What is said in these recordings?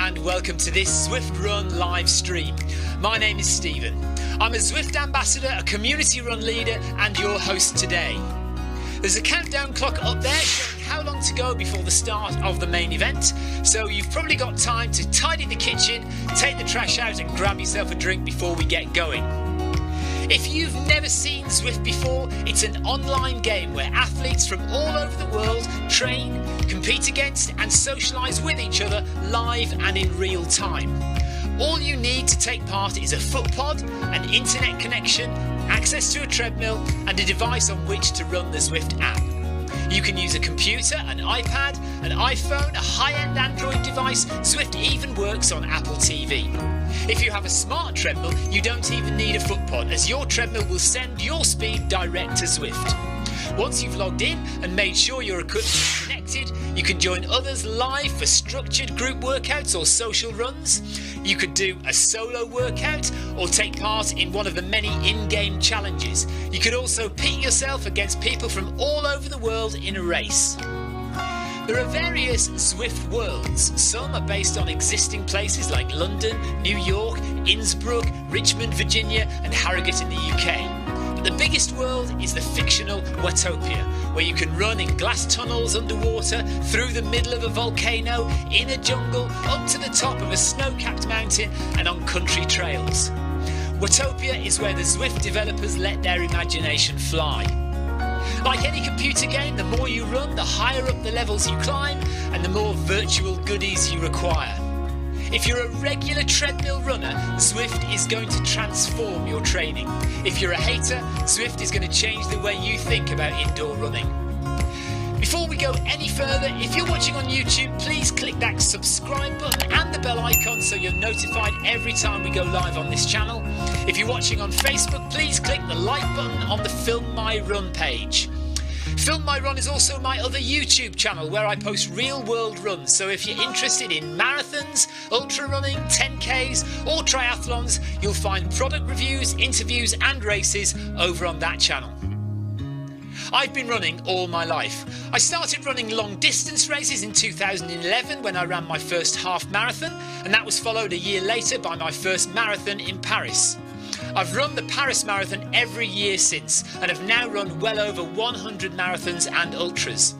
and welcome to this Zwift Run live stream. My name is Stephen. I'm a Zwift ambassador, a community run leader and your host today. There's a countdown clock up there showing how long to go before the start of the main event, so you've probably got time to tidy the kitchen, take the trash out and grab yourself a drink before we get going. If you've never seen Zwift before, it's an online game where athletes from all over the world train, compete against and socialise with each other live and in real time. All you need to take part is a foot pod, an internet connection, access to a treadmill and a device on which to run the Zwift app. You can use a computer, an iPad, an iPhone, a high-end Android device. Zwift even works on Apple TV. If you have a smart treadmill, you don't even need a foot pod, as your treadmill will send your speed direct to Zwift. Once you've logged in and made sure your equipment is connected, you can join others live for structured group workouts or social runs. You could do a solo workout or take part in one of the many in-game challenges. You could also pit yourself against people from all over the world in a race. There are various Zwift worlds. Some are based on existing places like London, New York, Innsbruck, Richmond, Virginia and Harrogate in the UK. But the biggest world is the fictional Watopia, where you can run in glass tunnels underwater, through the middle of a volcano, in a jungle, up to the top of a snow-capped mountain and on country trails. Watopia is where the Zwift developers let their imagination fly. Like any computer game, the more you run, the higher up the levels you climb and the more virtual goodies you require. If you're a regular treadmill runner, Zwift is going to transform your training. If you're a hater, Zwift is going to change the way you think about indoor running. Before we go any further, if you're watching on YouTube, please click that subscribe button and the bell icon so you're notified every time we go live on this channel. If you're watching on Facebook, please click the like button on the Film My Run page. Film My Run is also my other YouTube channel where I post real world runs, so if you're interested in marathons, ultra running, 10Ks or triathlons, you'll find product reviews, interviews and races over on that channel. I've been running all my life. I started running long distance races in 2011 when I ran my first half marathon, and that was followed a year later by my first marathon in Paris. I've run the Paris Marathon every year since and have now run well over 100 marathons and ultras.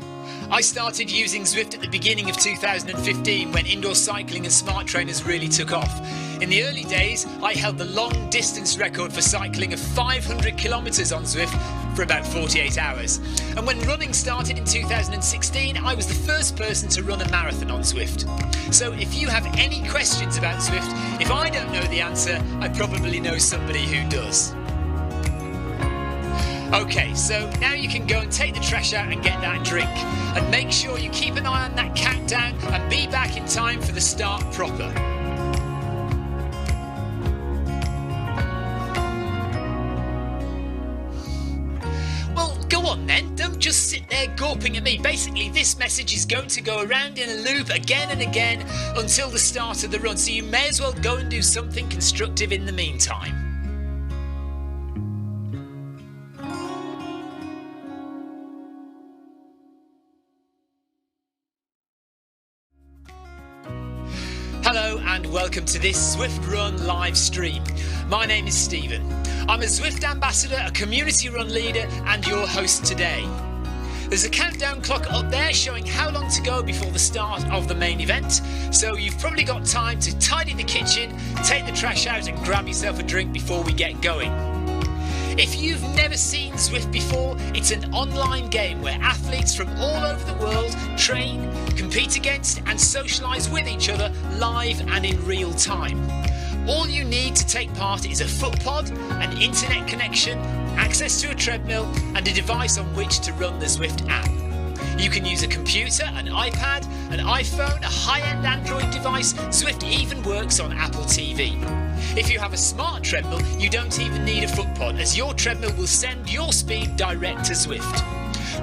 I started using Zwift at the beginning of 2015 when indoor cycling and smart trainers really took off. In the early days, I held the long distance record for cycling of 500 kilometres on Zwift for about 48 hours. And when running started in 2016, I was the first person to run a marathon on Zwift. So if you have any questions about Zwift, if I don't know the answer, I probably know somebody who does. Okay, so now you can go and take the trash out and get that drink. And make sure you keep an eye on that countdown and be back in time for the start proper. Well, go on then, don't just sit there gawping at me. Basically, this message is going to go around in a loop again and again until the start of the run, so you may as well go and do something constructive in the meantime. Hello and welcome to this Zwift Run live stream. My name is Stephen. I'm a Zwift ambassador, a community run leader and your host today. There's a countdown clock up there showing how long to go before the start of the main event, so you've probably got time to tidy the kitchen, take the trash out and grab yourself a drink before we get going. If you've never seen Zwift before, it's an online game where athletes from all over the world train, compete against and socialise with each other live and in real time. All you need to take part is a foot pod, an internet connection, access to a treadmill and a device on which to run the Zwift app. You can use a computer, an iPad, an iPhone, a high-end Android device. Zwift even works on Apple TV. If you have a smart treadmill, you don't even need a foot pod, as your treadmill will send your speed direct to Zwift.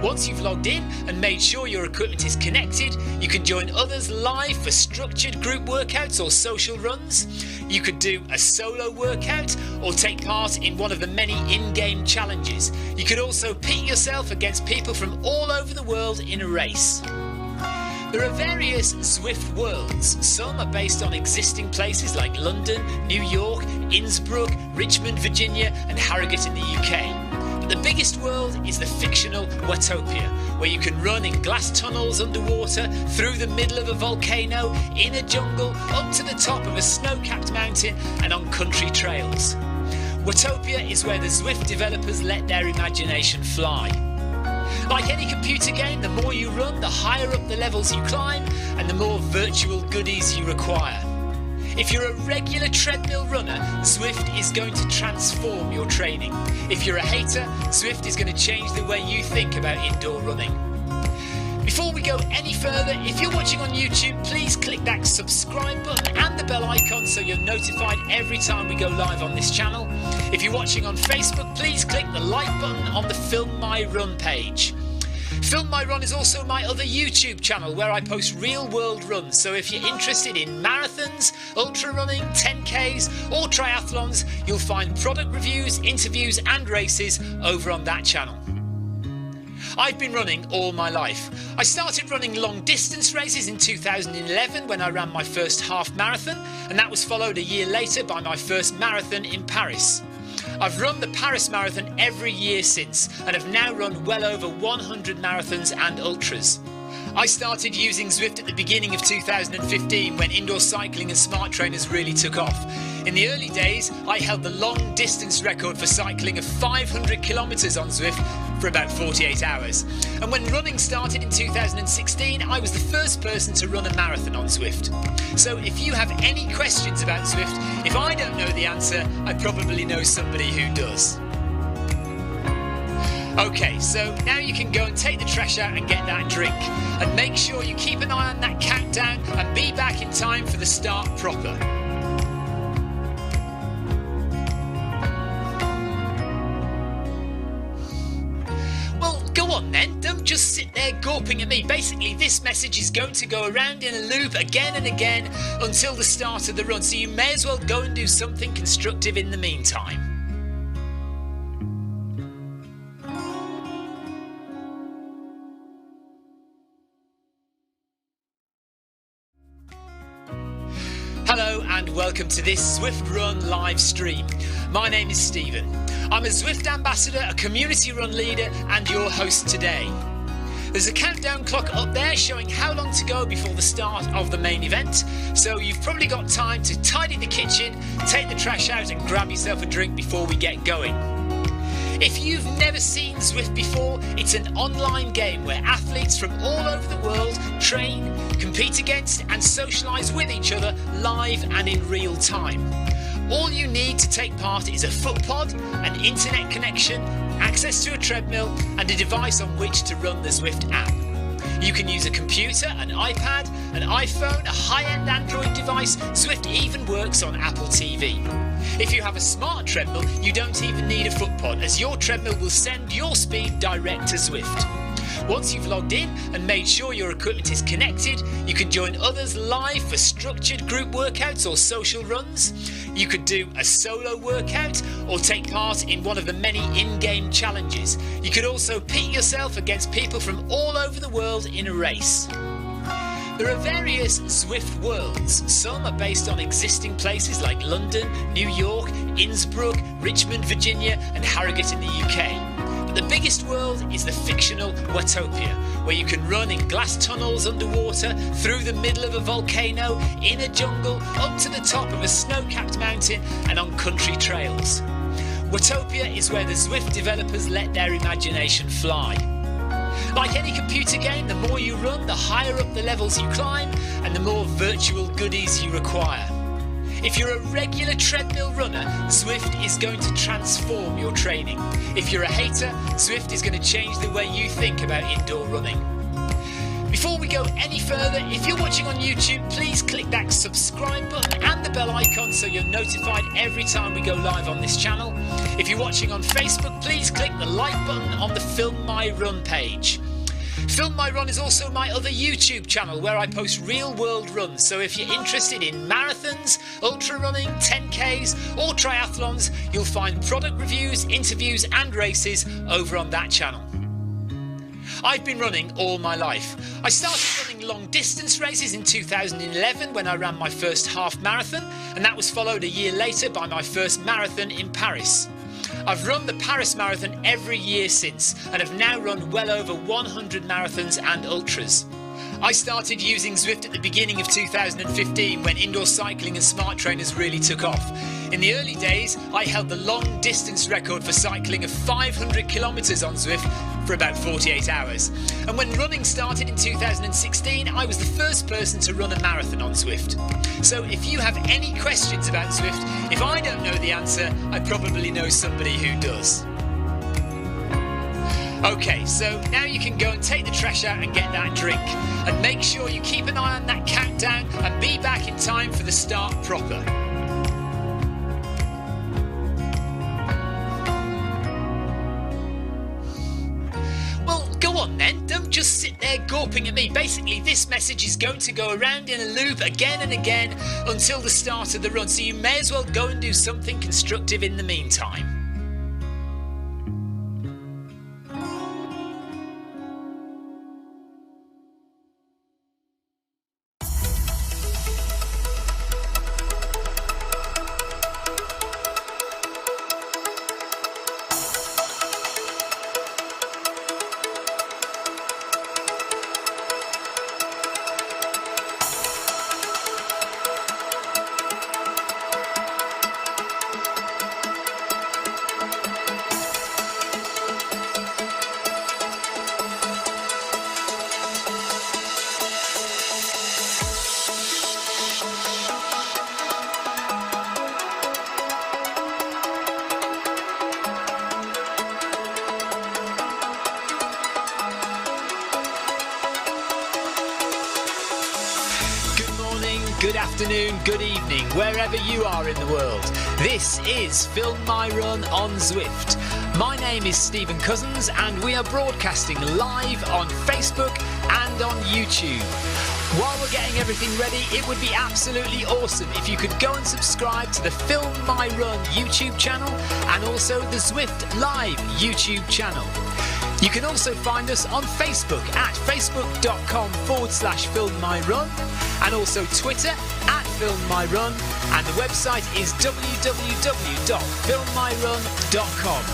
Once you've logged in and made sure your equipment is connected, you can join others live for structured group workouts or social runs. You could do a solo workout or take part in one of the many in-game challenges. You could also pit yourself against people from all over the world in a race. There are various Zwift worlds. Some are based on existing places like London, New York, Innsbruck, Richmond, Virginia and Harrogate in the UK. But the biggest world is the fictional Watopia, where you can run in glass tunnels underwater, through the middle of a volcano, in a jungle, up to the top of a snow-capped mountain and on country trails. Watopia is where the Zwift developers let their imagination fly. Like any computer game, the more you run, the higher up the levels you climb and the more virtual goodies you require. If you're a regular treadmill runner, Zwift is going to transform your training. If you're a hater, Zwift is going to change the way you think about indoor running. Before we go any further, if you're watching on YouTube, please click that subscribe button and the bell icon so you're notified every time we go live on this channel. If you're watching on Facebook, please click the like button on the Film My Run page. Film My Run is also my other YouTube channel where I post real world runs, so if you're interested in marathons, ultra running, 10Ks or triathlons, you'll find product reviews, interviews and races over on that channel. I've been running all my life. I started running long distance races in 2011 when I ran my first half marathon, and that was followed a year later by my first marathon in Paris. I've run the Paris Marathon every year since and have now run well over 100 marathons and ultras. I started using Zwift at the beginning of 2015 when indoor cycling and smart trainers really took off. In the early days, I held the long distance record for cycling of 500 kilometres on Zwift for about 48 hours. And when running started in 2016, I was the first person to run a marathon on Zwift. So if you have any questions about Zwift, if I don't know the answer, I probably know somebody who does. Okay, so now you can go and take the trash out and get that drink. And make sure you keep an eye on that countdown and be back in time for the start proper. Well, go on then, don't just sit there gawping at me. Basically, this message is going to go around in a loop again and again until the start of the run, so you may as well go and do something constructive in the meantime. Hello and welcome to this Zwift Run live stream. My name is Stephen. I'm a Zwift ambassador, a community run leader and your host today. There's a countdown clock up there showing how long to go before the start of the main event, so you've probably got time to tidy the kitchen, take the trash out and grab yourself a drink before we get going. If you've never seen Zwift before, it's an online game where athletes from all over the world train, compete against and socialise with each other live and in real time. All you need to take part is a foot pod, an internet connection, access to a treadmill and a device on which to run the Zwift app. You can use a computer, an iPad, an iPhone, a high-end Android device. Zwift even works on Apple TV. If you have a smart treadmill, you don't even need a foot pod, as your treadmill will send your speed direct to Zwift. Once you've logged in and made sure your equipment is connected, you can join others live for structured group workouts or social runs. You could do a solo workout or take part in one of the many in-game challenges. You could also pit yourself against people from all over the world in a race. There are various Zwift worlds. Some are based on existing places like London, New York, Innsbruck, Richmond, Virginia and Harrogate in the UK. But the biggest world is the fictional Watopia, where you can run in glass tunnels underwater, through the middle of a volcano, in a jungle, up to the top of a snow-capped mountain and on country trails. Watopia is where the Zwift developers let their imagination fly. Like any computer game, the more you run, the higher up the levels you climb and the more virtual goodies you require. If you're a regular treadmill runner, Zwift is going to transform your training. If you're a hater, Zwift is going to change the way you think about indoor running. Before we go any further, if you're watching on YouTube, please click that subscribe button and the bell icon so you're notified every time we go live on this channel. If you're watching on Facebook, please click the like button on the Film My Run page. Film My Run is also my other YouTube channel where I post real world runs, so if you're interested in marathons, ultra running, 10Ks or triathlons, you'll find product reviews, interviews and races over on that channel. I've been running all my life. I started running long distance races in 2011 when I ran my first half marathon, and that was followed a year later by my first marathon in Paris. I've run the Paris Marathon every year since and have now run well over 100 marathons and ultras. I started using Zwift at the beginning of 2015 when indoor cycling and smart trainers really took off. In the early days, I held the long distance record for cycling of 500 kilometres on Zwift for about 48 hours. And when running started in 2016, I was the first person to run a marathon on Zwift. So if you have any questions about Zwift, if I don't know the answer, I probably know somebody who does. Okay, so now you can go and take the trash out and get that drink. And make sure you keep an eye on that countdown and be back in time for the start proper. Well, go on then, don't just sit there gawping at me. Basically, this message is going to go around in a loop again and again until the start of the run, so you may as well go and do something constructive in the meantime. Good afternoon, good evening, wherever you are in the world. This is Film My Run on Zwift. My name is Stephen Cousins and we are broadcasting live on Facebook and on YouTube. While we're getting everything ready, it would be absolutely awesome if you could go and subscribe to the Film My Run YouTube channel and also the Zwift Live YouTube channel. You can also find us on Facebook at facebook.com/filmmyrun and also Twitter at filmmyrun, and the website is www.filmmyrun.com.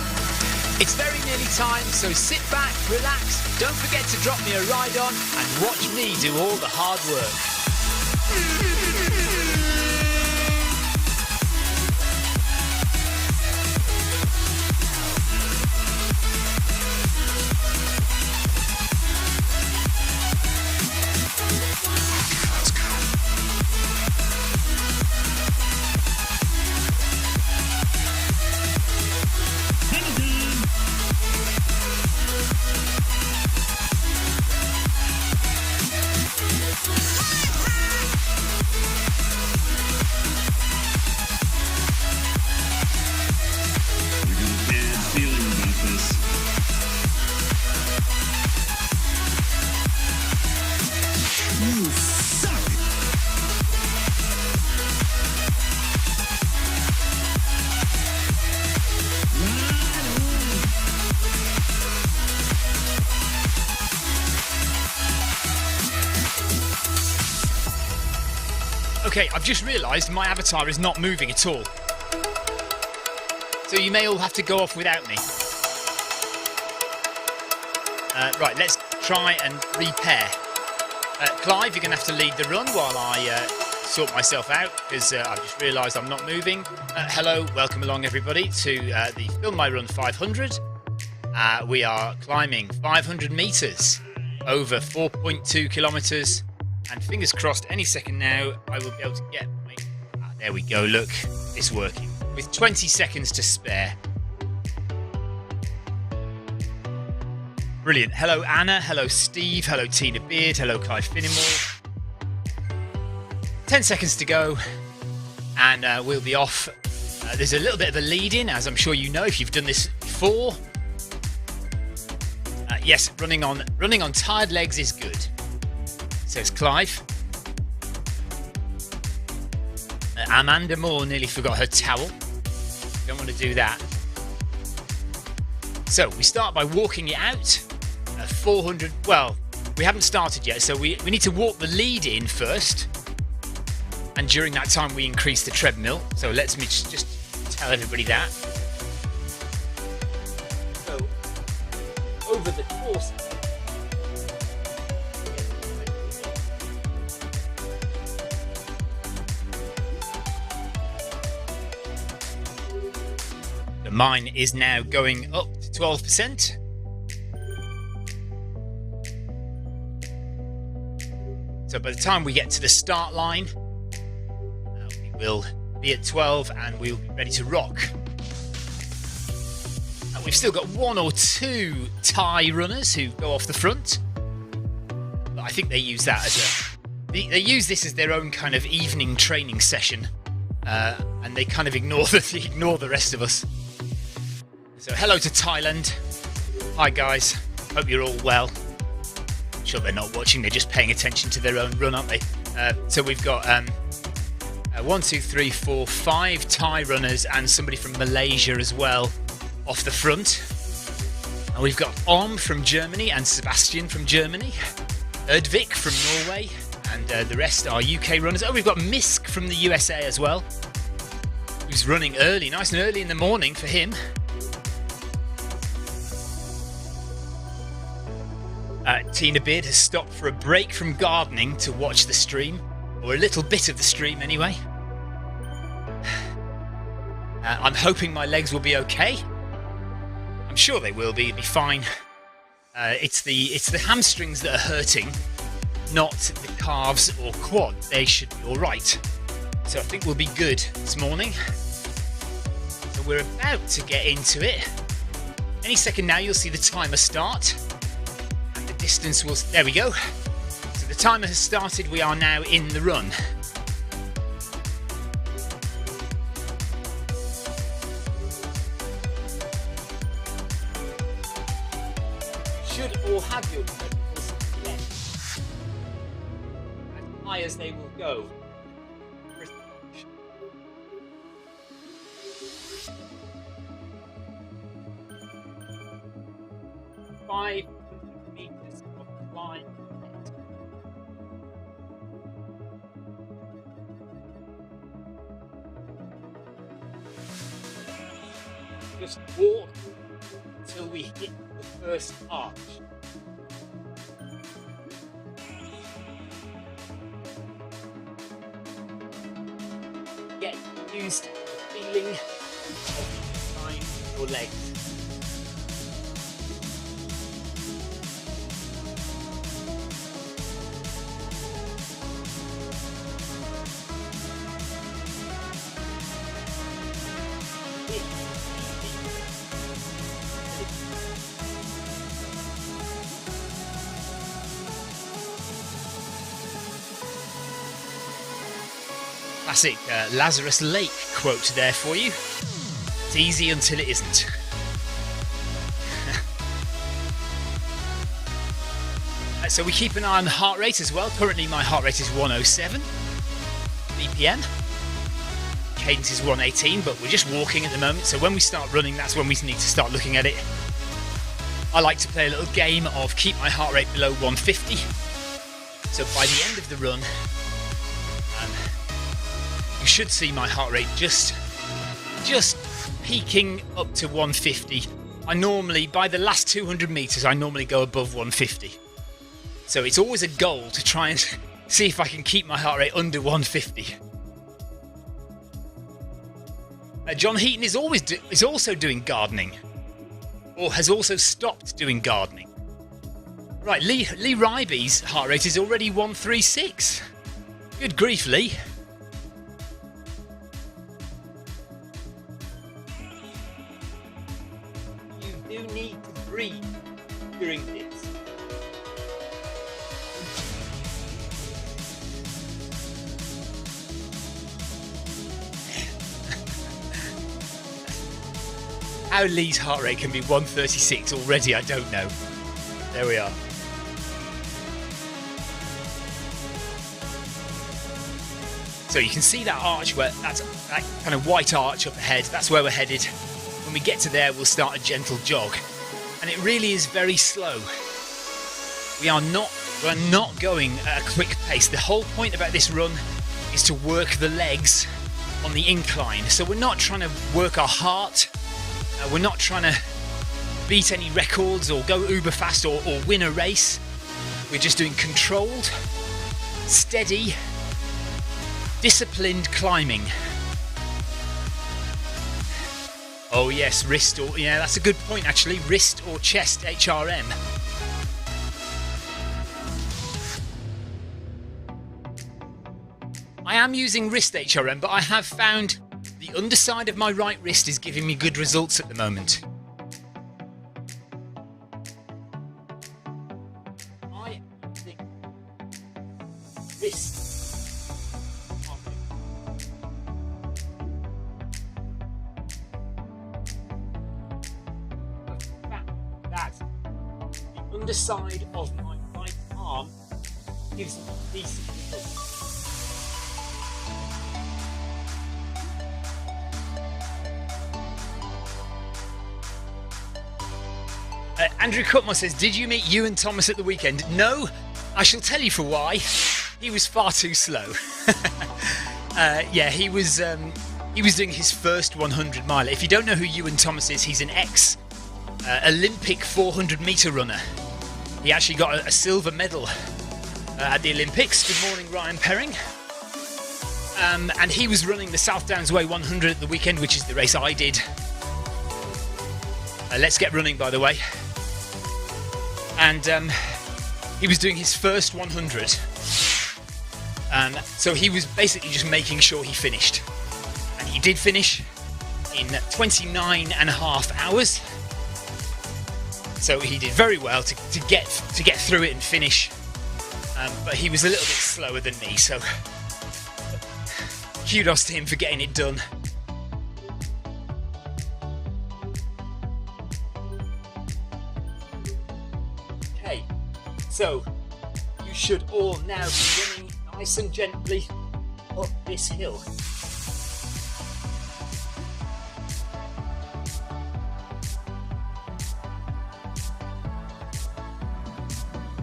It's very nearly time, so sit back, relax, don't forget to drop me a ride on and watch me do all the hard work. Okay, I've just realised my avatar is not moving at all. So you may all have to go off without me. Right, let's try and repair. Clive, you're going to have to lead the run while I sort myself out, because I've just realised I'm not moving. Hello, welcome along everybody to the Film My Run 500. We are climbing 500 metres over 4.2 kilometres. And fingers crossed, any second now, I will be able to get... there we go, look, it's working. With 20 seconds to spare. Brilliant. Hello, Anna. Hello, Steve. Hello, Tina Beard. Hello, Clive Finnimore. 10 seconds to go, and we'll be off. There's a little bit of a lead-in, as I'm sure you know if you've done this before. Yes, running on tired legs is good. Says Clive. Amanda Moore nearly forgot her towel. Don't want to do that. So we start by walking it out. 400. Well, we haven't started yet, so we need to walk the lead in first. And during that time, we increase the treadmill. So let me just tell everybody that. So, over the course. Mine is now going up to 12%. So by the time we get to the start line, we will be at 12 and we will be ready to rock. And we've still got one or two Thai runners who go off the front. But I think they use that as they use this as their own kind of evening training session. And they kind of ignore the rest of us. So hello to Thailand. Hi guys, hope you're all well. I'm sure they're not watching, they're just paying attention to their own run, aren't they? So we've got 1, 2, 3, 4, 5 Thai runners and somebody from Malaysia as well off the front. And we've got Om from Germany and Sebastian from Germany, Erdvik from Norway, and the rest are UK runners. Oh, we've got Misk from the USA as well, who's running early, nice and early in the morning for him. Tina Beard has stopped for a break from gardening to watch the stream, or a little bit of the stream anyway. I'm hoping my legs will be okay. I'm sure they will be fine. It's the hamstrings that are hurting, not the calves or quad. They should be all right. So I think we'll be good this morning. So we're about to get into it. Any second now you'll see the timer start. Distance will, there we go. So the timer has started, we are now in the run. Should all have your treadmills left, as high as they will go. Five meters of line. Just walk until we hit the first arch. Get used to the feeling of behind your legs. Classic Lazarus Lake quote there for you. It's easy until it isn't. So we keep an eye on the heart rate as well. Currently my heart rate is 107 BPM. Cadence is 118, but we're just walking at the moment. So when we start running, that's when we need to start looking at it. I like to play a little game of keep my heart rate below 150. So by the end of the run, you should see my heart rate just peaking up to 150. I normally, by the last 200 meters, I normally go above 150. So it's always a goal to try and see if I can keep my heart rate under 150. John Heaton is also doing gardening, or has also stopped doing gardening. Right, Lee Ryby's heart rate is already 136. Good grief, Lee. You do need to breathe during this. How Lee's heart rate can be 136 already, I don't know. There we are. So you can see that arch, where that kind of white arch up ahead. That's where we're headed. When we get to there, we'll start a gentle jog, and it really is very slow. we're not going at a quick pace. The whole point about this run is to work the legs on the incline. So we're not trying to work our heart. We're not trying to beat any records or go uber fast or win a race. We're just doing controlled, steady, disciplined climbing. Oh yes, wrist or... yeah, that's a good point actually. Wrist or chest HRM. I am using wrist HRM, but I have found the underside of my right wrist is giving me good results at the moment. I think wrist. That the underside of my right arm gives me decent results. Andrew Cutmore says, did you meet Ewan Thomas at the weekend? No, I shall tell you for why. He was far too slow. Yeah, he was doing his first 100 miler. If you don't know who Ewan Thomas is, he's an Olympic 400 metre runner. He actually got a silver medal at the Olympics. Good morning, Ryan Perring. And he was running the South Downs Way 100 at the weekend, which is the race I did. Let's Get Running, by the way. And he was doing his first 100. So he was basically just making sure he finished. And he did finish in 29 and a half hours. So he did very well to get through it and finish. But he was a little bit slower than me, so kudos to him for getting it done. Okay, so you should all now be running nice and gently up this hill.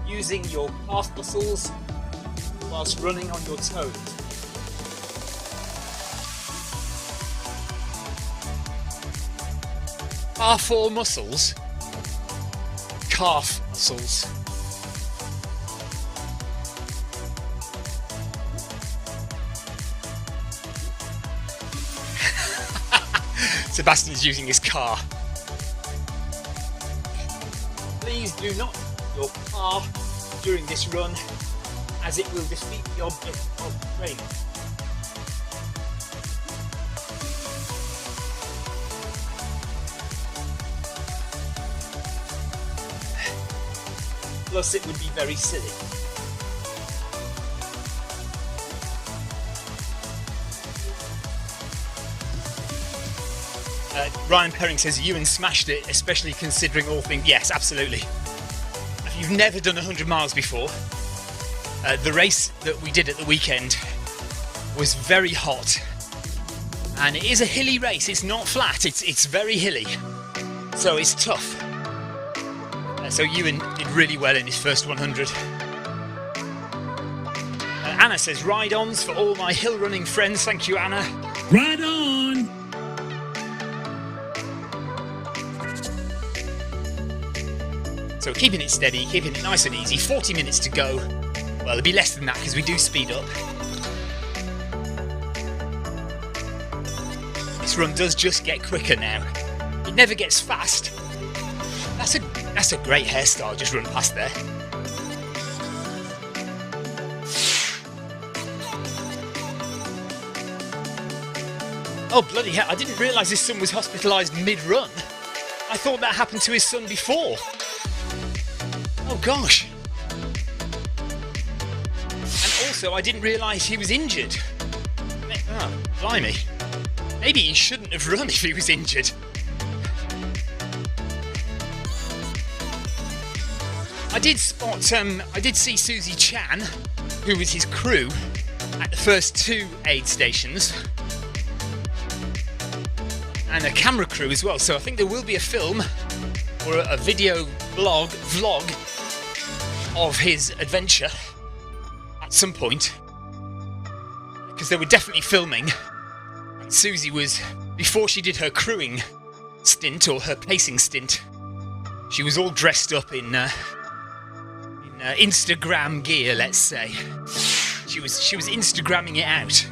Using your calf muscles whilst running on your toes. Calf or muscles? Calf muscles. Sebastian's using his car. Please do not use your car during this run, as it will defeat the object of the training. Plus, it would be very silly. Ryan Perring says Ewan smashed it, especially considering all things. Yes, absolutely. If you've never done 100 miles before, the race that we did at the weekend was very hot, and it is a hilly race. It's not flat, it's very hilly, so it's tough. So Ewan did really well in his first 100. Anna says ride-ons for all my hill running friends. Thank you, Anna. Ride on! So keeping it steady, keeping it nice and easy. 40 minutes to go. Well, it'll be less than that because we do speed up. This run does just get quicker now. It never gets fast. That's a great hairstyle, just run past there. Oh, bloody hell, I didn't realise his son was hospitalised mid-run. I thought that happened to his son before. Oh, gosh. And also, I didn't realise he was injured. Oh, blimey. Maybe he shouldn't have run if he was injured. I did see Susie Chan, who was his crew, at the first two aid stations. And a camera crew as well, so I think there will be a film or a video vlog of his adventure at some point, because they were definitely filming, and Susie was, before she did her crewing stint or her pacing stint, she was all dressed up in Instagram gear, let's say. She was Instagramming it out.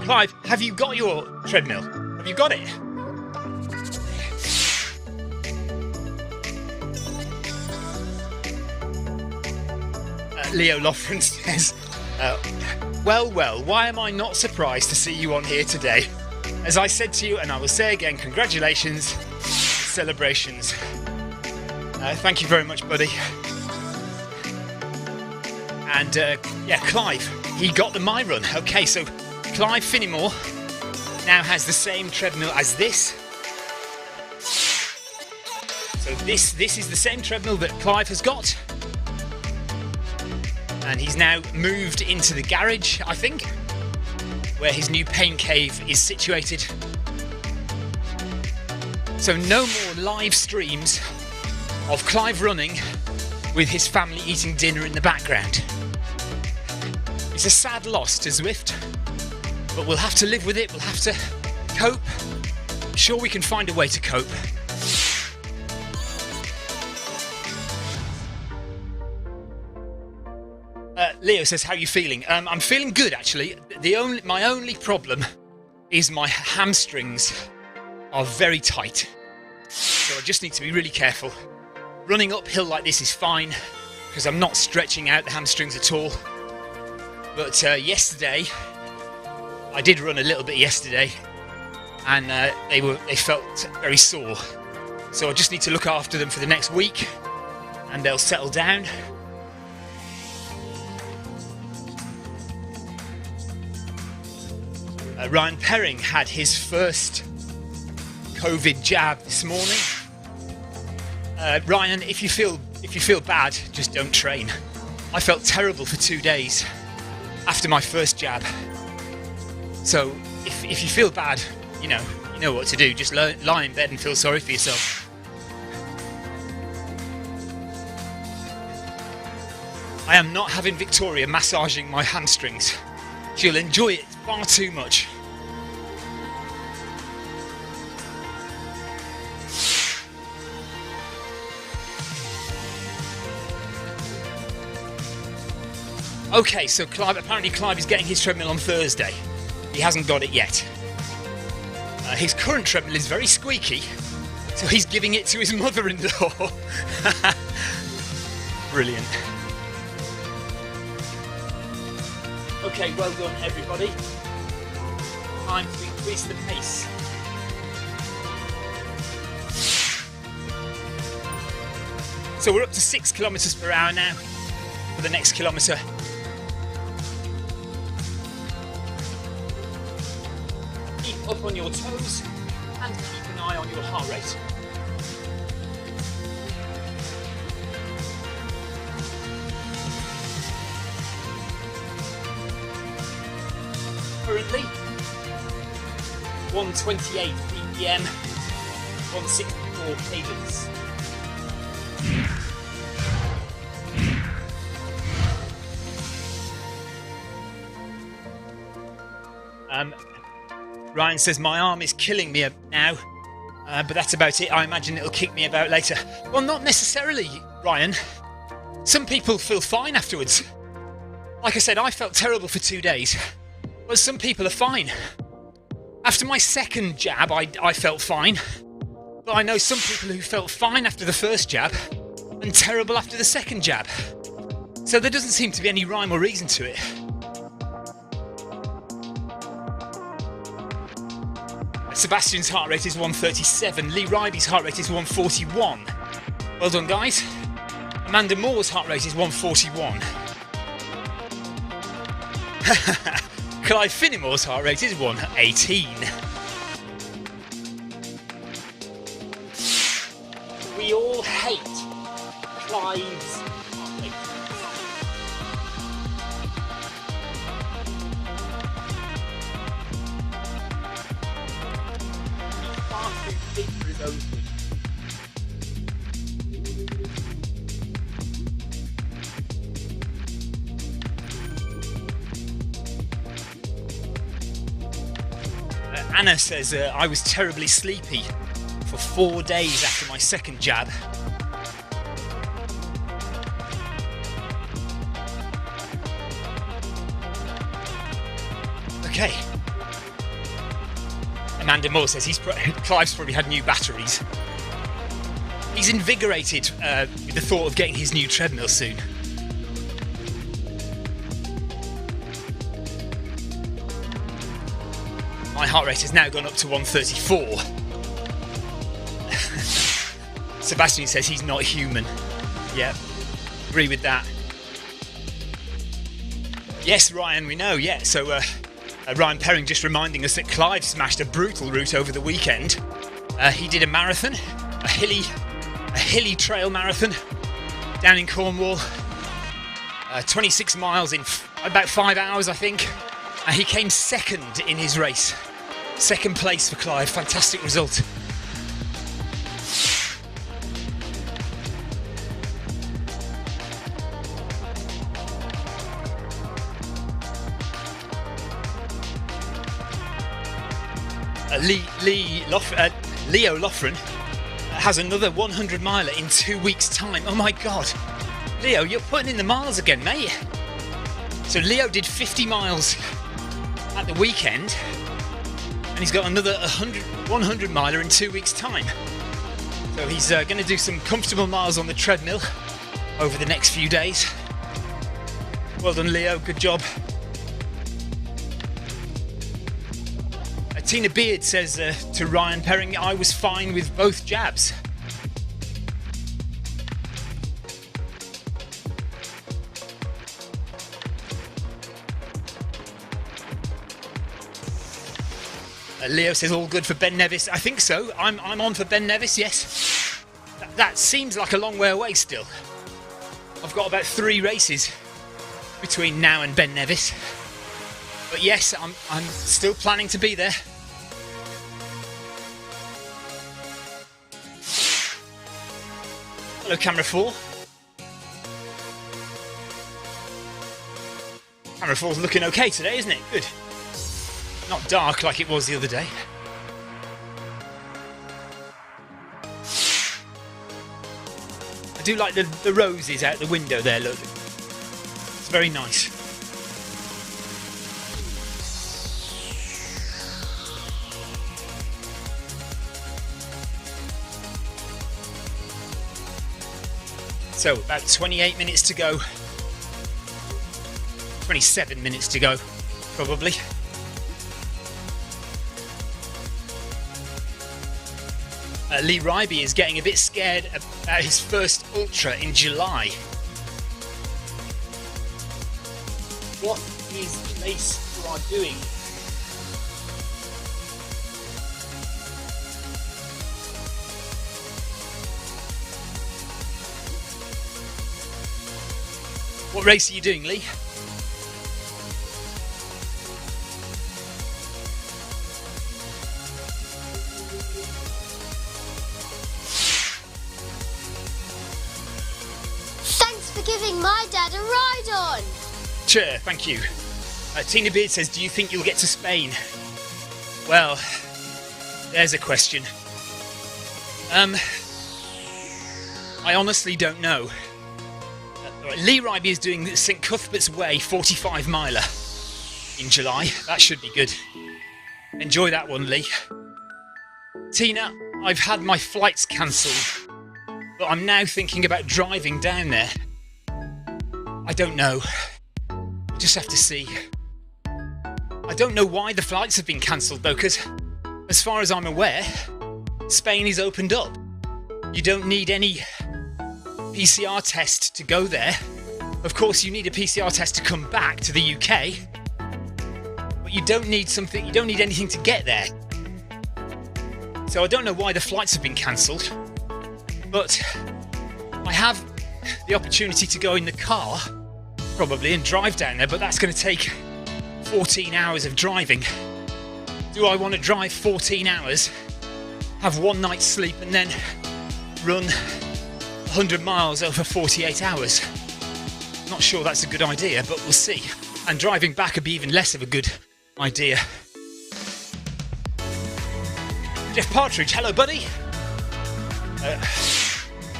Clive, have you got your treadmill? Have you got it? Leo Loughran says, well, why am I not surprised to see you on here today? As I said to you, and I will say again, congratulations, celebrations. Thank you very much, buddy. And yeah, Clive, he got the My Run. Okay, so Clive Finnimore now has the same treadmill as this. So this is the same treadmill that Clive has got. And he's now moved into the garage, I think, where his new pain cave is situated. So no more live streams of Clive running with his family eating dinner in the background. It's a sad loss to Zwift, but we'll have to live with it, we'll have to cope. I'm sure we can find a way to cope. Leo says, how are you feeling? I'm feeling good, actually. My only problem is my hamstrings are very tight. So I just need to be really careful. Running uphill like this is fine, because I'm not stretching out the hamstrings at all. But yesterday, I did run a little bit yesterday, and they felt very sore. So I just need to look after them for the next week, and they'll settle down. Ryan Perring had his first COVID jab this morning. Ryan, if you feel bad, just don't train. I felt terrible for 2 days after my first jab. So if you feel bad, you know what to do. Just lie in bed and feel sorry for yourself. I am not having Victoria massaging my hamstrings. She'll enjoy it far too much. Okay, so apparently Clive is getting his treadmill on Thursday. He hasn't got it yet. His current treadmill is very squeaky, so he's giving it to his mother-in-law. Brilliant. Okay, well done everybody. Time to increase the pace. So we're up to 6 kilometres per hour now for the next kilometre. Keep up on your toes and keep an eye on your heart rate. Currently 128 BPM, 164 cadence. Ryan says my arm is killing me now, but that's about it. I imagine it'll kick me about later. Well, not necessarily, Ryan. Some people feel fine afterwards. Like I said, I felt terrible for 2 days. But some people are fine. After my second jab, I felt fine. But I know some people who felt fine after the first jab and terrible after the second jab. So there doesn't seem to be any rhyme or reason to it. Sebastian's heart rate is 137. Lee Riley's heart rate is 141. Well done, guys. Amanda Moore's heart rate is 141. Clive Finnimore's heart rate is 118. We all hate Clive's heart rate. So good. Anna says I was terribly sleepy for 4 days after my second jab. Okay. Amanda Moore says Clive's probably had new batteries. He's invigorated with the thought of getting his new treadmill soon. My heart rate has now gone up to 134. Sebastian says he's not human. Yeah, agree with that. Yes, Ryan, we know, yeah. So Ryan Perring just reminding us that Clive smashed a brutal route over the weekend. He did a marathon, a hilly trail marathon down in Cornwall. 26 miles in about 5 hours, I think. He came second in his race. Second place for Clive, fantastic result. Leo Loughran has another 100 miler in 2 weeks' time. Oh my god. Leo, you're putting in the miles again, mate. So Leo did 50 miles at the weekend, and he's got another 100 miler in 2 weeks' time. So he's going to do some comfortable miles on the treadmill over the next few days. Well done, Leo, good job. Tina Beard says to Ryan Perring, I was fine with both jabs. Leo says all good for Ben Nevis. I think so. I'm on for Ben Nevis, yes. That seems like a long way away still. I've got about 3 races between now and Ben Nevis. But yes, I'm still planning to be there. Hello, camera 4. Camera 4's looking okay today, isn't it? Good. Not dark like it was the other day. I do like the roses out the window there, look. It's very nice. So, about 28 minutes to go. 27 minutes to go, probably. Lee Ryby is getting a bit scared about his first ultra in July. What is the race you are doing? What race are you doing, Lee? Thanks for giving my dad a ride on. Sure, thank you. Tina Beard says, do you think you'll get to Spain? Well, there's a question. I honestly don't know. Lee Ryby is doing the St Cuthbert's Way 45 miler in July. That should be good. Enjoy that one, Lee. Tina, I've had my flights cancelled, but I'm now thinking about driving down there. I don't know. We'll just have to see. I don't know why the flights have been cancelled though, because as far as I'm aware, Spain is opened up. You don't need any PCR test to go there. Of course, you need a PCR test to come back to the UK, but you don't need anything to get there. So I don't know why the flights have been cancelled, but I have the opportunity to go in the car, probably, and drive down there, but that's going to take 14 hours of driving. Do I want to drive 14 hours have one night's sleep and then run 100 miles over 48 hours. Not sure that's a good idea, but we'll see. And driving back would be even less of a good idea. Jeff Partridge, hello buddy.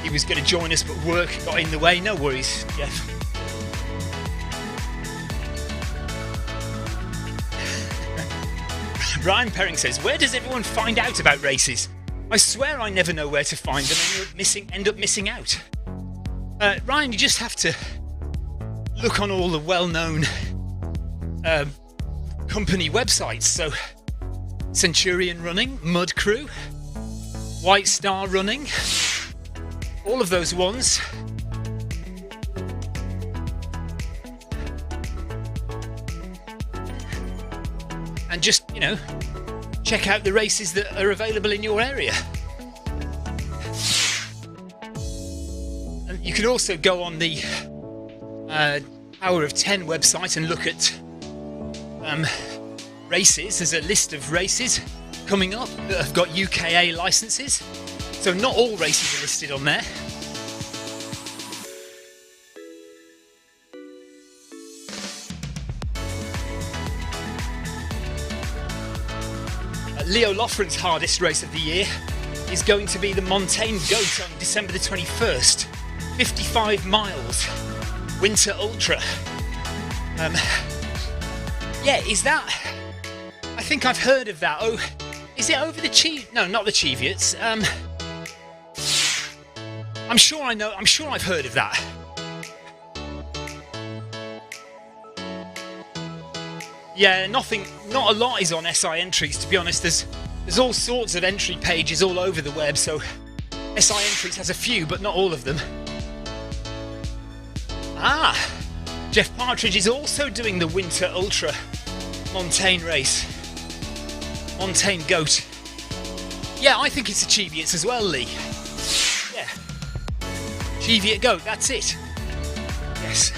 He was going to join us, but work got in the way. No worries, Jeff. Brian Perring says, where does everyone find out about races? I swear I never know where to find them and end up missing out. Ryan, you just have to look on all the well-known company websites. So Centurion Running, Mud Crew, White Star Running, all of those ones. And just, you know, check out the races that are available in your area. And you can also go on the Hour of 10 website and look at races. There's a list of races coming up that have got UKA licenses. So not all races are listed on there. Leo Loughran's hardest race of the year is going to be the Montaigne Goat on December the 21st. 55 miles. Winter Ultra. Yeah, is that... I think I've heard of that. Oh, is it over the No, not the Cheviots. I'm sure I know. I'm sure I've heard of that. Yeah, not a lot is on SI entries, to be honest. There's all sorts of entry pages all over the web, so SI entries has a few, but not all of them. Ah, Jeff Partridge is also doing the Winter Ultra Montaigne race. Montaigne Goat. Yeah, I think it's a Cheviots as well, Lee. Yeah. Cheviot Goat, that's it. Yes.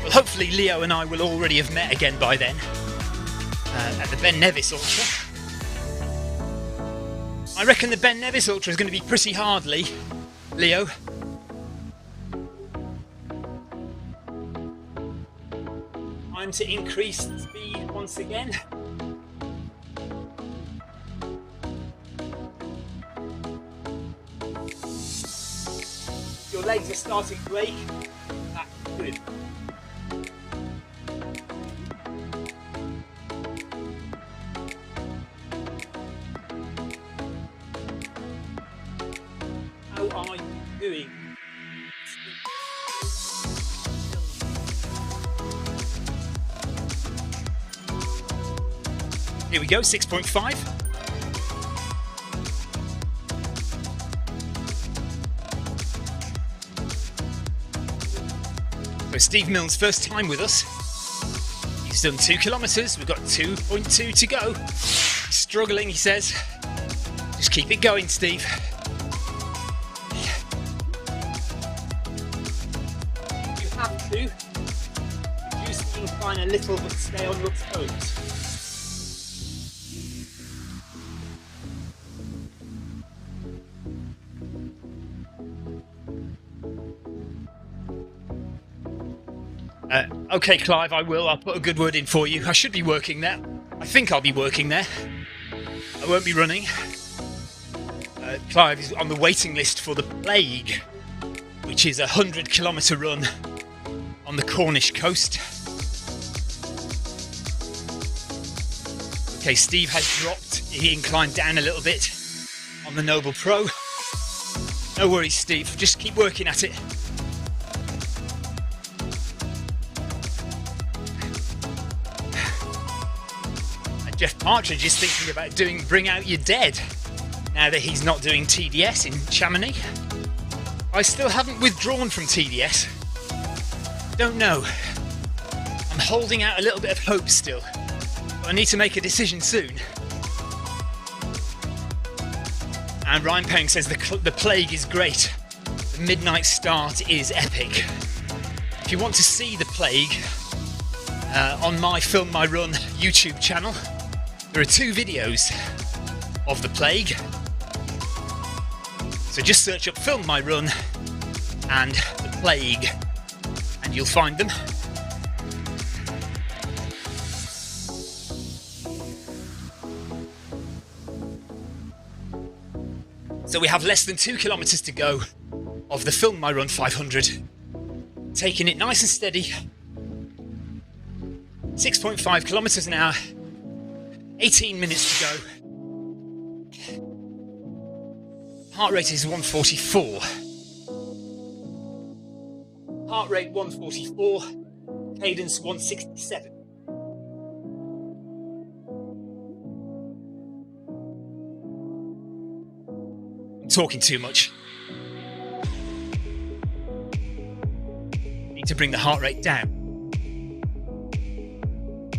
Well, hopefully Leo and I will already have met again by then at the Ben Nevis Ultra. I reckon the Ben Nevis Ultra is going to be pretty hard, Leo. Time to increase the speed once again. Your legs are starting to ache. That's good. How are you doing? Here we go, 6.5. So Steve Milne's first time with us. He's done 2 kilometres, we've got 2.2 to go. He's struggling, he says. Just keep it going, Steve. You have to reduce the incline a little but stay on your toes. Okay, Clive, I will. I'll put a good word in for you. I should be working there. I think I'll be working there. I won't be running. Clive is on the waiting list for the Plague, which is a 100-kilometre run on the Cornish coast. Okay, Steve has dropped. He inclined down a little bit on the Noble Pro. No worries, Steve. Just keep working at it. Jeff Partridge is thinking about doing Bring Out Your Dead now that he's not doing TDS in Chamonix. I still haven't withdrawn from TDS. Don't know. I'm holding out a little bit of hope still, but I need to make a decision soon. And Ryan Peng says the Plague is great. The midnight start is epic. If you want to see the Plague, On my Film My Run YouTube channel, there are 2 videos of the plague. So just search up Film My Run and the plague and you'll find them. So we have less than 2 kilometres to go of the Film My Run 500. Taking it nice and steady. 6.5 kilometres an hour. 18 minutes to go. Heart rate is 144. Heart rate 144. Cadence 167. I'm talking too much. Need to bring the heart rate down.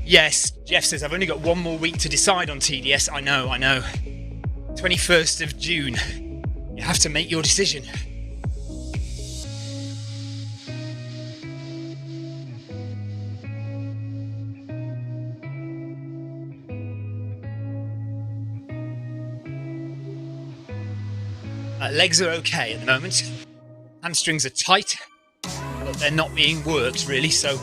Yes, Jeff says, I've only got 1 more week to decide on TDS. I know. 21st of June. You have to make your decision. Legs are okay at the moment. Hamstrings are tight, but they're not being worked really, so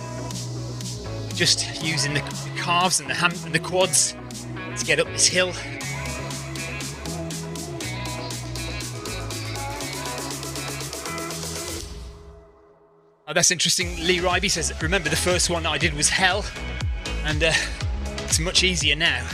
just using the calves and the quads to get up this hill. Oh, that's interesting. Lee Ryby says, remember the first one I did was hell, and it's much easier now.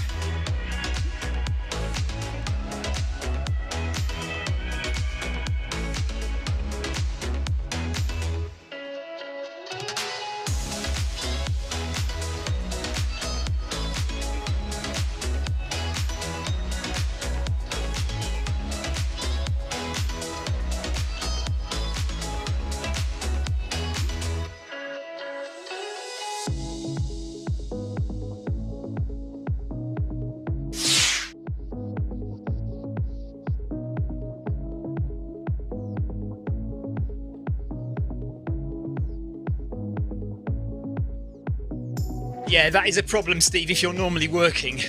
Yeah, that is a problem, Steve, if you're normally working.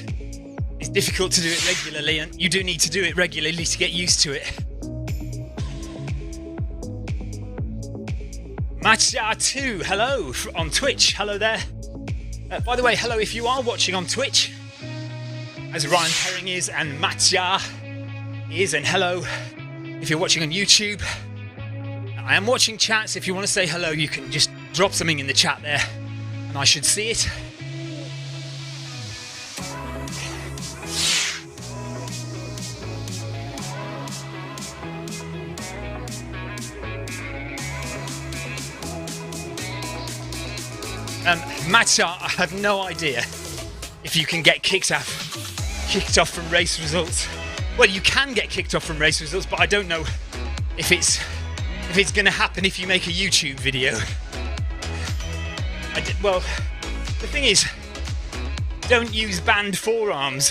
It's difficult to do it regularly, and you do need to do it regularly to get used to it. Matcha2, hello on Twitch. Hello there. By the way, hello if you are watching on Twitch, as Ryan Herring is and Matcha is, and hello if you're watching on YouTube. I am watching chats. If you want to say hello, you can just drop something in the chat there, and I should see it. Matcha, I have no idea if you can get kicked off from race results. Well, you can get kicked off from race results, but I don't know if it's going to happen if you make a YouTube video. Well, the thing is, don't use band forearms.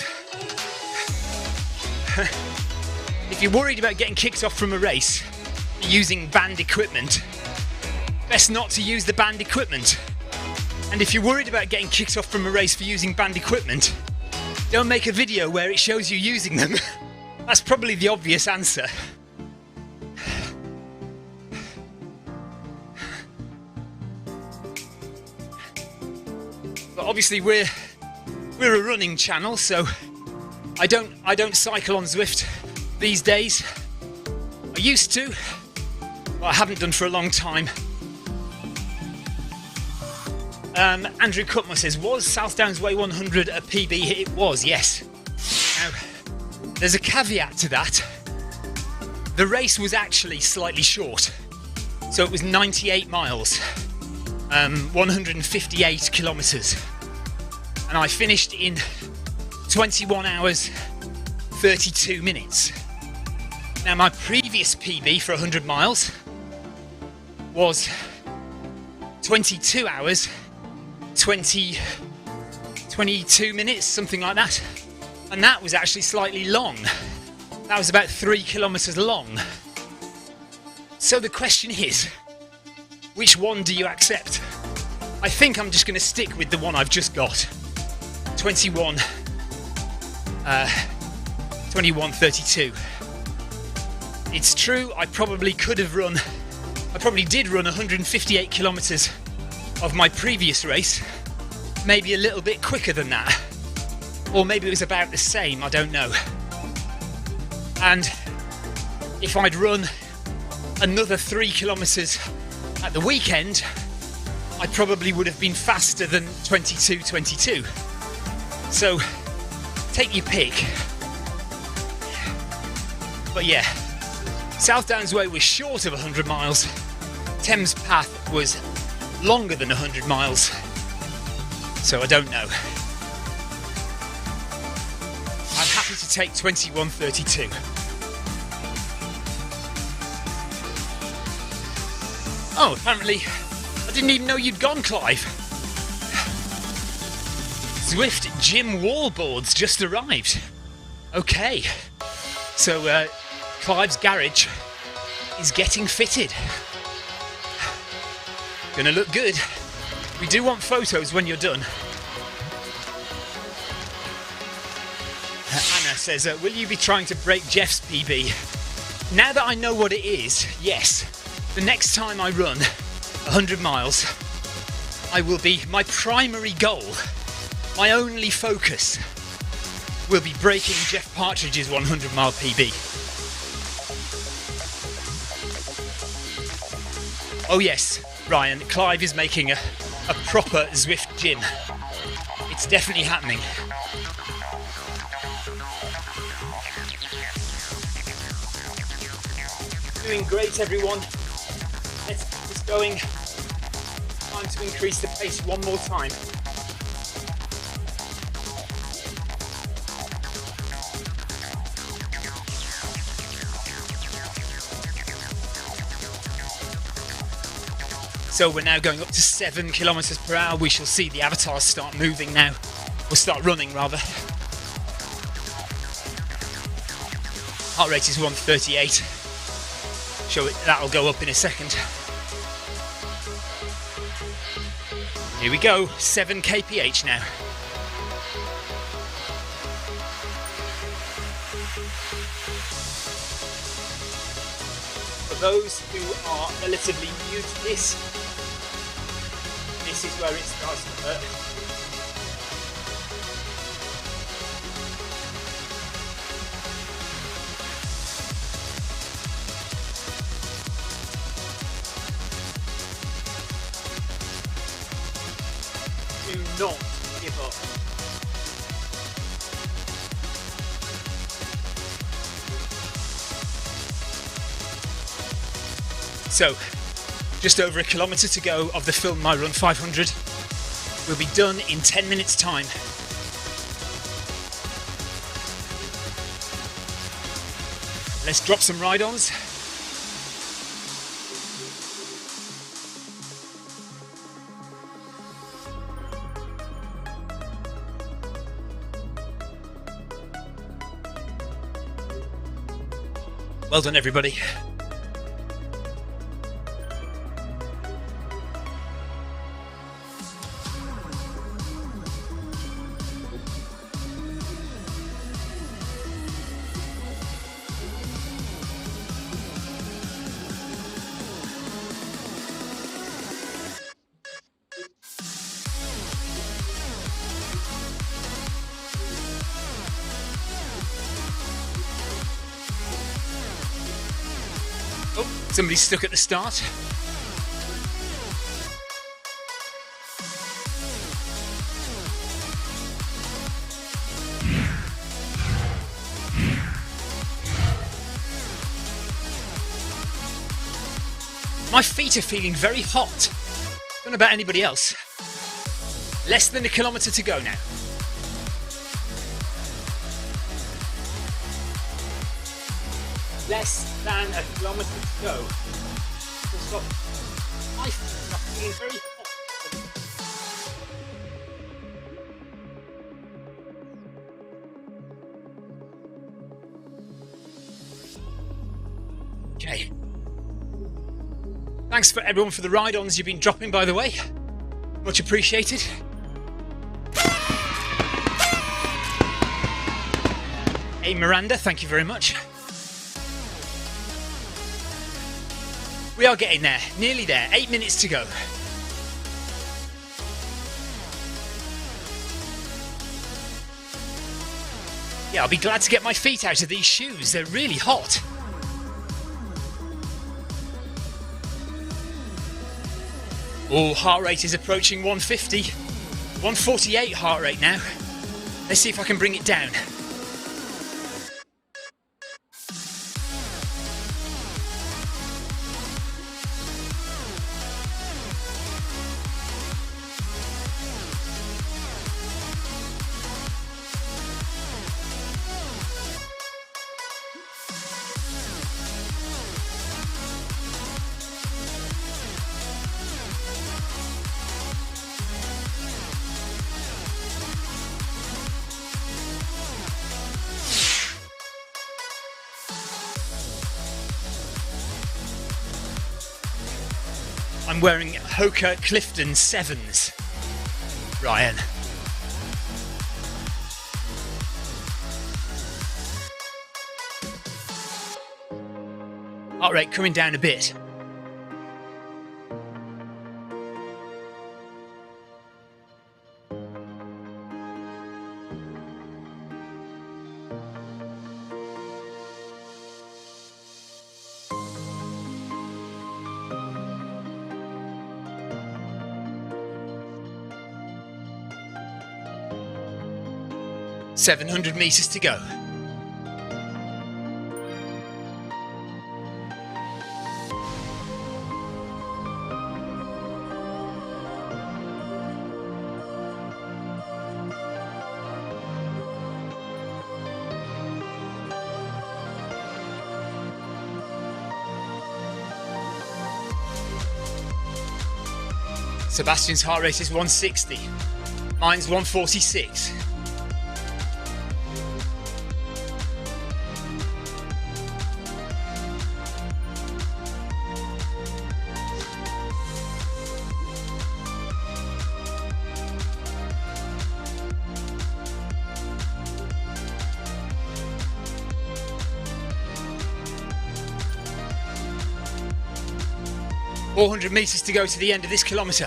If you're worried about getting kicked off from a race using band equipment, best not to use the band equipment. And if you're worried about getting kicked off from a race for using band equipment, don't make a video where it shows you using them. That's probably the obvious answer. But obviously we're a running channel, so I don't cycle on Zwift these days. I used to, but I haven't done for a long time. Andrew Cutmer says, was South Downs Way 100 a PB? It was, yes. Now, there's a caveat to that. The race was actually slightly short. So it was 98 miles, 158 kilometres. And I finished in 21 hours, 32 minutes. Now, my previous PB for 100 miles was 22 hours, 22 minutes, something like that. And that was actually slightly long. That was about 3 kilometres long. So the question is, which one do you accept? I think I'm just going to stick with the one I've just got. 21:32. It's true, I probably did run 158 kilometers of my previous race, maybe a little bit quicker than that, or maybe it was about the same, I don't know. And if I'd run another 3 kilometers at the weekend, I probably would have been faster than 22:22. So take your pick. But yeah, South Downs Way was short of 100 miles. Thames Path was longer than 100 miles. So I don't know. I'm happy to take 21:32. Oh, apparently I didn't even know you'd gone, Clive. Zwift gym wallboards just arrived. Okay. So Clive's garage is getting fitted. Gonna look good. We do want photos when you're done. Anna says, will you be trying to break Jeff's PB? Now that I know what it is, yes. The next time I run 100 miles, my primary goal, my only focus, will be breaking Jeff Partridge's 100 mile PB. Oh yes, Ryan, Clive is making a proper Zwift gym. It's definitely happening. Doing great, everyone. Let's keep this going. Time to increase the pace one more time. So we're now going up to 7 kilometers per hour. We shall see the avatars start moving now. We'll start running rather. Heart rate is 138. That'll go up in a second. Here we go, 7 kph now. For those who are relatively new to this is where it starts to hurt. Do not give up. So, just over a kilometre to go of the Film My Run 500. We'll be done in 10 minutes time. Let's drop some ride-ons. Well done, everybody. Somebody's stuck at the start. My feet are feeling very hot. Don't know about anybody else. Less than a kilometre to go now. Less than a kilometre to go. My feet are feeling very hot. Okay. Thanks for everyone for the ride-ons you've been dropping, by the way. Much appreciated. Hey Miranda, thank you very much. We are getting there, nearly there, 8 minutes to go. Yeah, I'll be glad to get my feet out of these shoes, they're really hot. Oh, heart rate is approaching 150. 148 heart rate now. Let's see if I can bring it down. I'm wearing Hoka Clifton 7s, Ryan. Heart rate coming down a bit. $700 meters to go. Sebastian's heart rate is 160. Mine's 146. $400 meters to go to the end of this kilometre.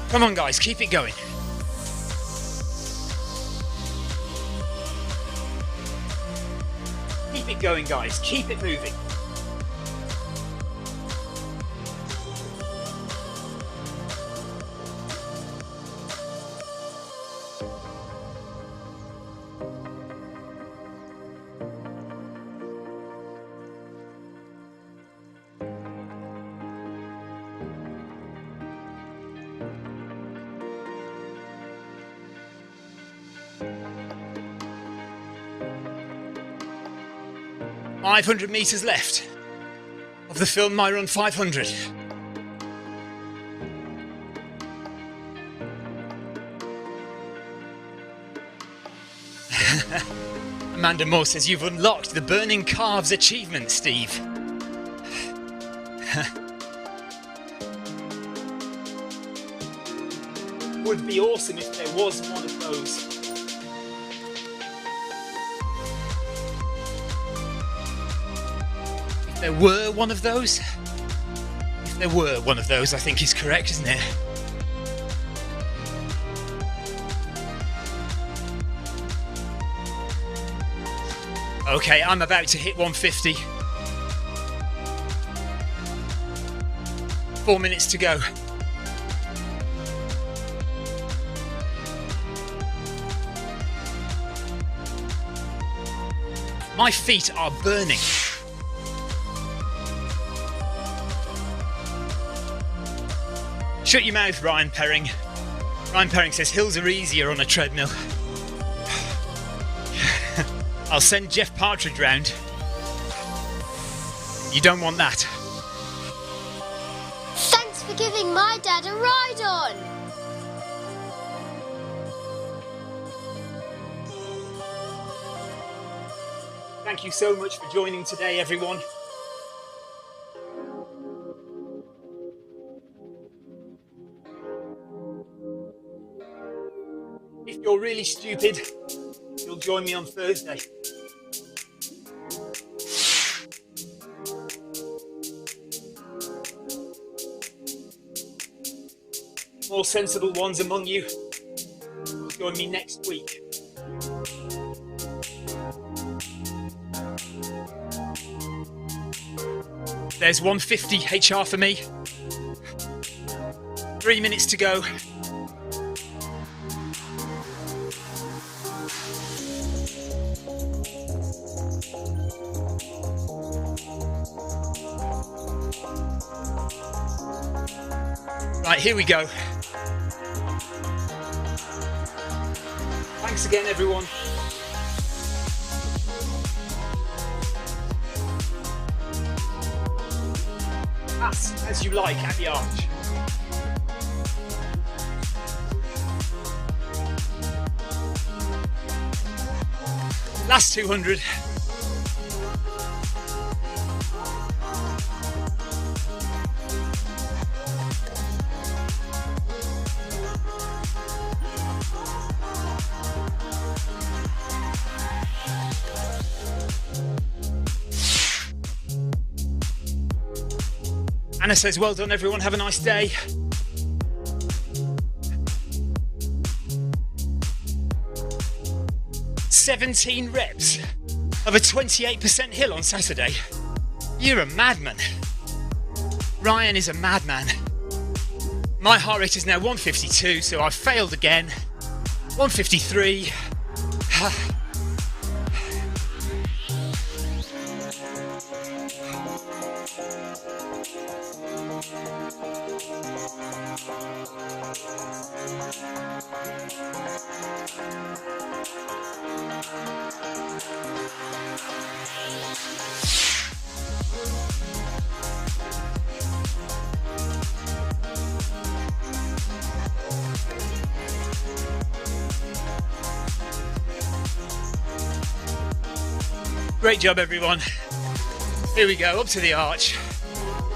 Come on guys, keep it going. Keep it going guys, keep it moving. $500 meters left of the Film My Run 500. Amanda Moore says you've unlocked the Burning Calves achievement, Steve. Would be awesome if there was one of those. There were one of those? If there were one of those, I think is correct, isn't it? Okay, I'm about to hit 150. 4 minutes to go. My feet are burning. Shut your mouth, Ryan Perring. Ryan Perring says hills are easier on a treadmill. I'll send Jeff Partridge round. You don't want that. Thanks for giving my dad a ride on. Thank you so much for joining today, everyone. If you're really stupid, you'll join me on Thursday. More sensible ones among you will join me next week. There's 150 HR for me. 3 minutes to go. Right, here we go. Thanks again, everyone. Pass as you like at the arch. Last 200. Anna says, well done everyone, have a nice day. "17 reps of a 28% hill on Saturday. You're a madman." Ryan is a madman. My heart rate is now 152, so I've failed again. 153. Great job, everyone. Here we go, up to the arch.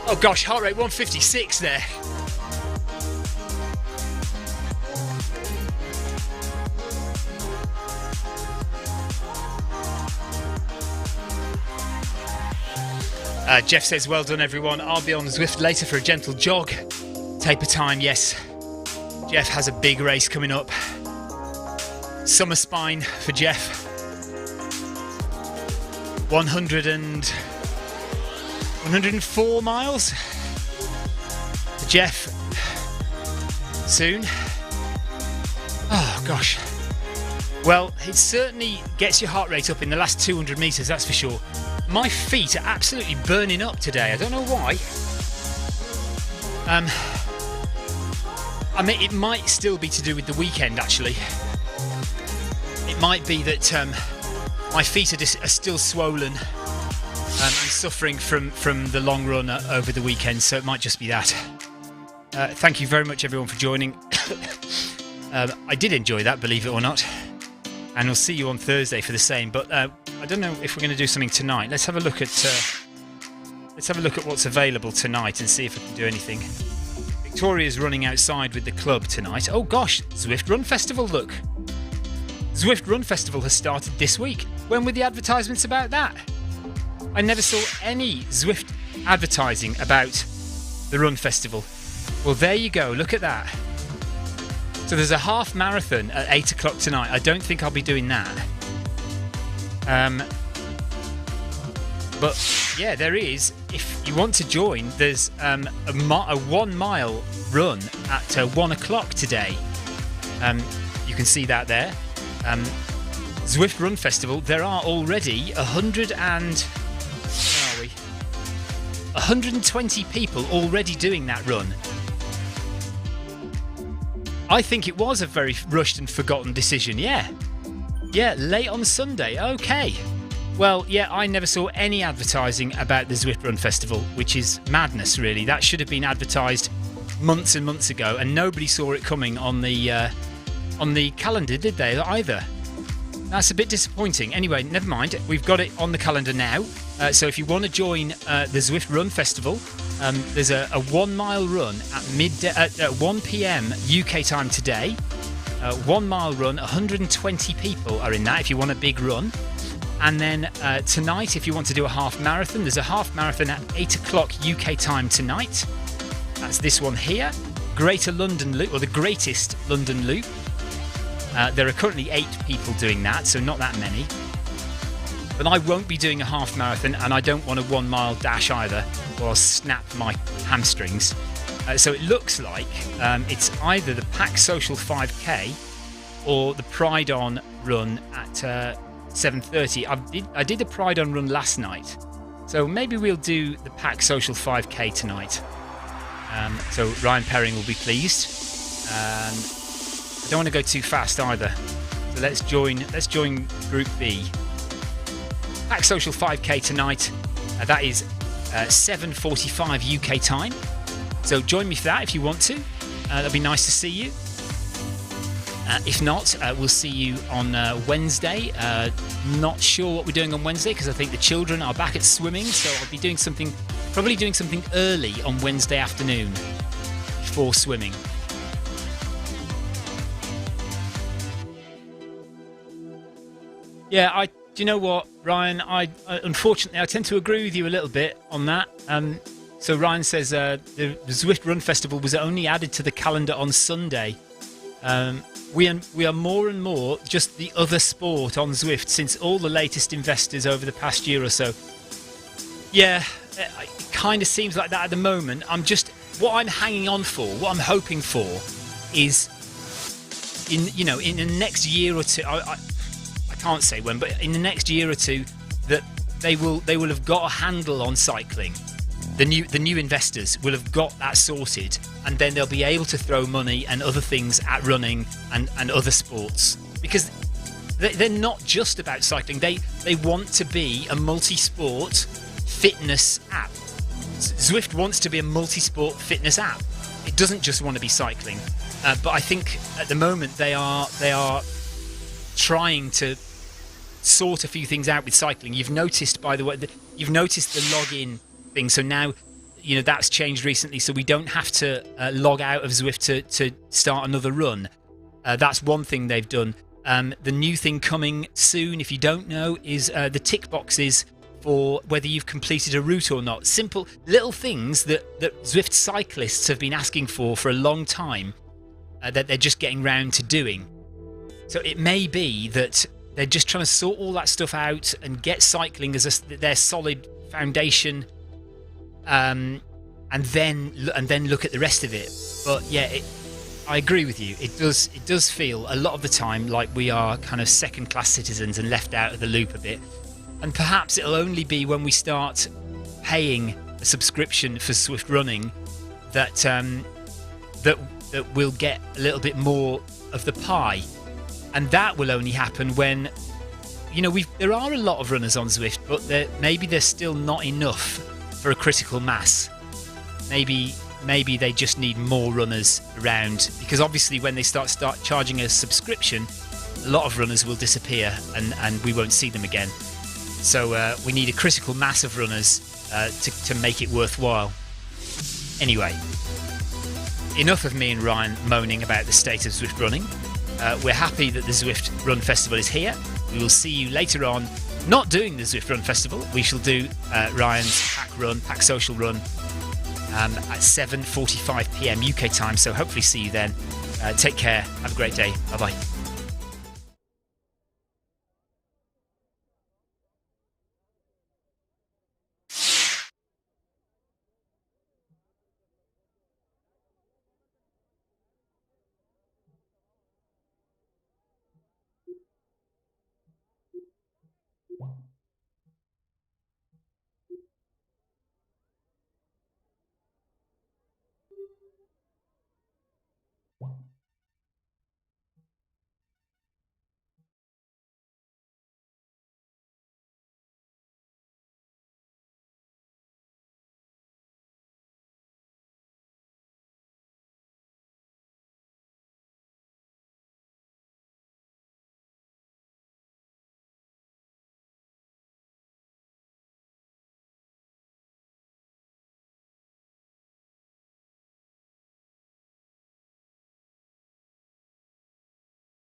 Oh gosh, heart rate 156 there. Jeff says, well done everyone. I'll be on Zwift later for a gentle jog. Taper time, yes. Jeff has a big race coming up. Summer Spine for Jeff. 104 miles for Jeff soon. Oh gosh. Well, it certainly gets your heart rate up in the last 200 metres, that's for sure. My feet are absolutely burning up today. I don't know why. I mean, it might still be to do with the weekend, actually. It might be that my feet are still swollen and suffering from the long run over the weekend, so it might just be that. Thank you very much, everyone, for joining. I did enjoy that, believe it or not. And we'll see you on Thursday for the same. But I don't know if we're going to do something tonight. Let's have a look at what's available tonight and see if we can do anything. Victoria's running outside with the club tonight. Oh gosh, Zwift Run Festival, look. Zwift Run Festival has started this week. When were the advertisements about that? I never saw any Zwift advertising about the Run Festival. Well, there you go, look at that. So there's a half marathon at 8 o'clock tonight. I don't think I'll be doing that. But yeah, there is. If you want to join, there's a 1 mile run at 1 o'clock today. You can see that there. Zwift Run Festival. There are already 120 people already doing that run. I think it was a very rushed and forgotten decision. Yeah, late on Sunday. Okay. Well, yeah, I never saw any advertising about the Zwift Run Festival, which is madness, really. That should have been advertised months and months ago, and nobody saw it coming on the calendar, did they, either? That's a bit disappointing. Anyway, never mind. We've got it on the calendar now. So if you want to join the Zwift Run Festival, there's a 1 mile run at midday at 1 p.m. UK time today. 1 mile run, 120 people are in that if you want a big run. And then tonight, if you want to do a half marathon, there's a half marathon at 8 o'clock UK time tonight. That's this one here. Greater London Loop, or the Greatest London Loop. There are currently 8 people doing that, so not that many. But I won't be doing a half marathon, and I don't want a 1 mile dash either, or I'll snap my hamstrings. So it looks like it's either the Pack Social 5K or the Pride On run at 7:30. I did the Pride On run last night, so maybe we'll do the Pack Social 5K tonight. So Ryan Perring will be pleased. I don't want to go too fast either, so let's join Group B. Pack Social 5K tonight. That is 7:45 UK time. So join me for that if you want to. That'd be nice to see you. If not, we'll see you on Wednesday. Not sure what we're doing on Wednesday because I think the children are back at swimming, so I'll be probably doing something early on Wednesday afternoon before swimming. Yeah, do you know what, Ryan? Unfortunately, I tend to agree with you a little bit on that. So Ryan says the Zwift Run Festival was only added to the calendar on Sunday. We are more and more just the other sport on Zwift since all the latest investors over the past year or so. Yeah, it kind of seems like that at the moment. What I'm hanging on for, what I'm hoping for, is in the next year or two. I can't say when, but in the next year or two, that they will have got a handle on cycling. The new investors will have got that sorted, and then they'll be able to throw money and other things at running and other sports, because they're not just about cycling. They want to be a multi-sport fitness app. Zwift wants to be a multi-sport fitness app. It doesn't just want to be cycling, but I think at the moment they are trying to sort a few things out with cycling. You've noticed, by the way, the login thing. So now, that's changed recently, so we don't have to log out of Zwift to start another run. That's one thing they've done. The new thing coming soon, if you don't know, is the tick boxes for whether you've completed a route or not. Simple little things that Zwift cyclists have been asking for a long time, that they're just getting round to doing. So it may be that they're just trying to sort all that stuff out and get cycling as their solid foundation, and then look at the rest of it. But yeah, I agree with you. It does feel a lot of the time like we are kind of second-class citizens and left out of the loop a bit. And perhaps it'll only be when we start paying a subscription for Zwift Running that we'll get a little bit more of the pie. And that will only happen when, there are a lot of runners on Zwift, but maybe there's still not enough for a critical mass. Maybe they just need more runners around, because obviously when they start charging a subscription, a lot of runners will disappear and we won't see them again. So we need a critical mass of runners to make it worthwhile. Anyway, enough of me and Ryan moaning about the state of Zwift running. We're happy that the Zwift Run Festival is here. We will see you later on, not doing the Zwift Run Festival. We shall do Ryan's Pack Social Run at 7:45 p.m. UK time. So hopefully see you then. Take care. Have a great day. Bye-bye.